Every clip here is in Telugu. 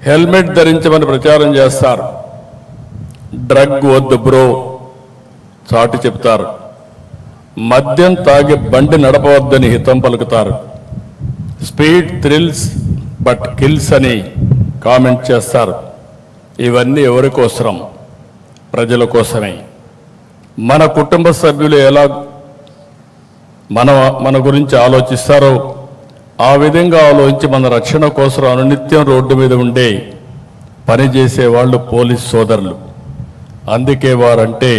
హెల్మెట్ ధరించమని ప్రచారం చేస్తారు. డ్రగ్ వద్దు బ్రో చాటి చెప్తారు. మద్యం తాగి బండి నడపవద్దని హితం పలుకుతారు. స్పీడ్ థ్రిల్స్ బట్ కిల్స్ అని కామెంట్ చేస్తారు. ఇవన్నీ ఎవరి కోసరం? ప్రజల కోసమే. మన కుటుంబ సభ్యులు ఎలా మన గురించి ఆలోచిస్తారో ఆ విధంగా ఆలోచించి మన రక్షణ కోసం అనునిత్యం రోడ్డు మీద ఉండే పనిచేసే వాళ్ళు పోలీస్ సోదరులు. అందుకే వారంటే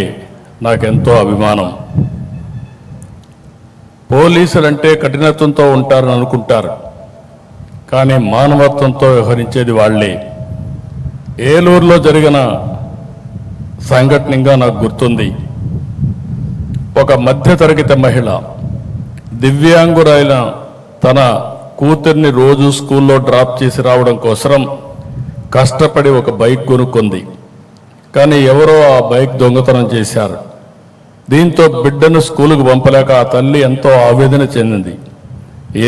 నాకెంతో అభిమానం. పోలీసులంటే కఠినత్వంతో ఉంటారని అనుకుంటారు, కానీ మానవత్వంతో వ్యవహరించేది వాళ్లే. ఏలూరులో జరిగిన సంఘటనగా నాకు గుర్తుంది. ఒక మధ్యతరగతి మహిళ దివ్యాంగురైన తన కూతుర్ని రోజు స్కూల్లో డ్రాప్ చేసి రావడం కోసం కష్టపడి ఒక బైక్ కొనుక్కుంది. కానీ ఎవరో ఆ బైక్ దొంగతనం చేశారు. దీంతో బిడ్డను స్కూలుకు పంపలేక ఆ తల్లి ఎంతో ఆవేదన చెందింది.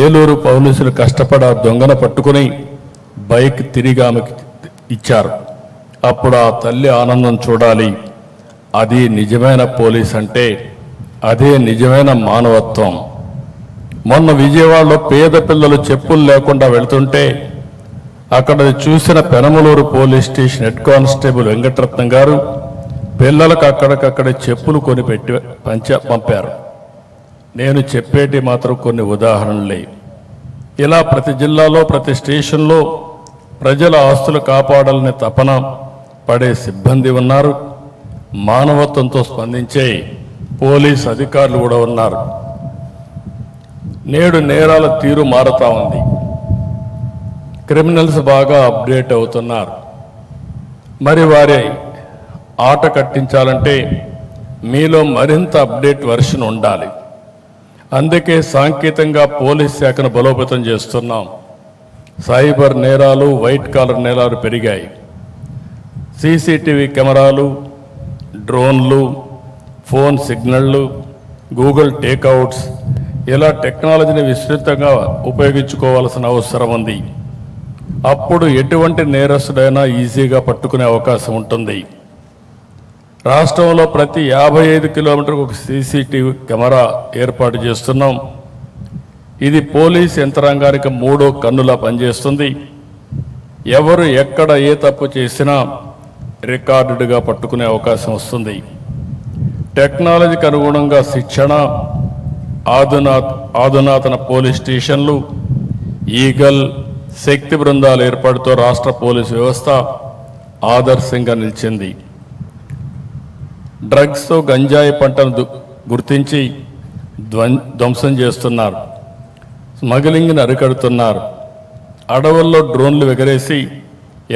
ఏలూరు పోలీసులు కష్టపడి ఆ దొంగను పట్టుకుని బైక్ తిరిగి ఆమెకి ఇచ్చారు. అప్పుడు ఆ తల్లి ఆనందం చూడాలి. అది నిజమైన పోలీస్ అంటే, అదే నిజమైన మానవత్వం. మొన్న విజయవాడలో పేద పిల్లలు చెప్పులు లేకుండా వెళ్తుంటే అక్కడ చూసిన Penamaluru police station head constable Venkataratnam గారు పిల్లలకు అక్కడికక్కడే చెప్పులు కొని పెట్టి పంపారు. నేను చెప్పేటి మాత్రం కొన్ని ఉదాహరణలే. ఇలా ప్రతి జిల్లాలో ప్రతి స్టేషన్లో ప్రజల ఆస్తులు కాపాడాలనే తపన పడే సిబ్బంది ఉన్నారు. మానవత్వంతో స్పందించే పోలీస్ అధికారులు కూడా ఉన్నారు. నేడు నేరాల తీరు మారుతా ఉంది. క్రిమినల్స్ బాగా అప్డేట్ అవుతున్నారు. మరి వారి ఆట కట్టించాలంటే మీలో మరింత అప్డేట్ వెర్షన్ ఉండాలి. అందుకే సాంకేతికంగా పోలీస్ శాఖను బలోపేతం చేస్తున్నాం. సైబర్ నేరాలు, వైట్ కాలర్ నేరాలు పెరిగాయి. సీసీటీవీ కెమెరాలు, డ్రోన్లు, ఫోన్ సిగ్నళ్లు, గూగుల్ టేక్అవుట్స్, ఇలా టెక్నాలజీని విస్తృతంగా ఉపయోగించుకోవాల్సిన అవసరం ఉంది. అప్పుడు ఎటువంటి నేరస్తుడైనా ఈజీగా పట్టుకునే అవకాశం ఉంటుంది. రాష్ట్రంలో ప్రతి 55 కిలోమీటర్లకు ఒక సీసీటీవీ కెమెరా ఏర్పాటు చేస్తున్నాం. ఇది పోలీస్ యంత్రాంగానికి మూడో కన్నులా పనిచేస్తుంది. ఎవరు ఎక్కడ ఏ తప్పు చేసినా రికార్డుగా పట్టుకునే అవకాశం వస్తుంది. టెక్నాలజీకి అనుగుణంగా శిక్షణ, ఆధునాతన పోలీస్ స్టేషన్లు, ఈగల్, శక్తి బృందాల ఏర్పాటుతో రాష్ట్ర పోలీసు వ్యవస్థ ఆదర్శంగా నిలిచింది. డ్రగ్స్తో గంజాయి పంటను గుర్తించి ధ్వంసం చేస్తున్నారు. స్మగ్లింగ్ని అరికడుతున్నారు. అడవుల్లో డ్రోన్లు ఎగరేసి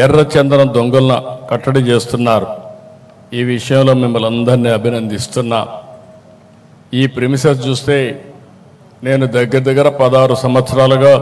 ఎర్రచందనం దొంగలను కట్టడి చేస్తున్నారు. ఈ విషయంలో మిమ్మల్ని అందరినీ అభినందిస్తున్నా. ఈ ప్రిమిసెస్ చూస్తే నేను దగ్గర 16 సంవత్సరాలుగా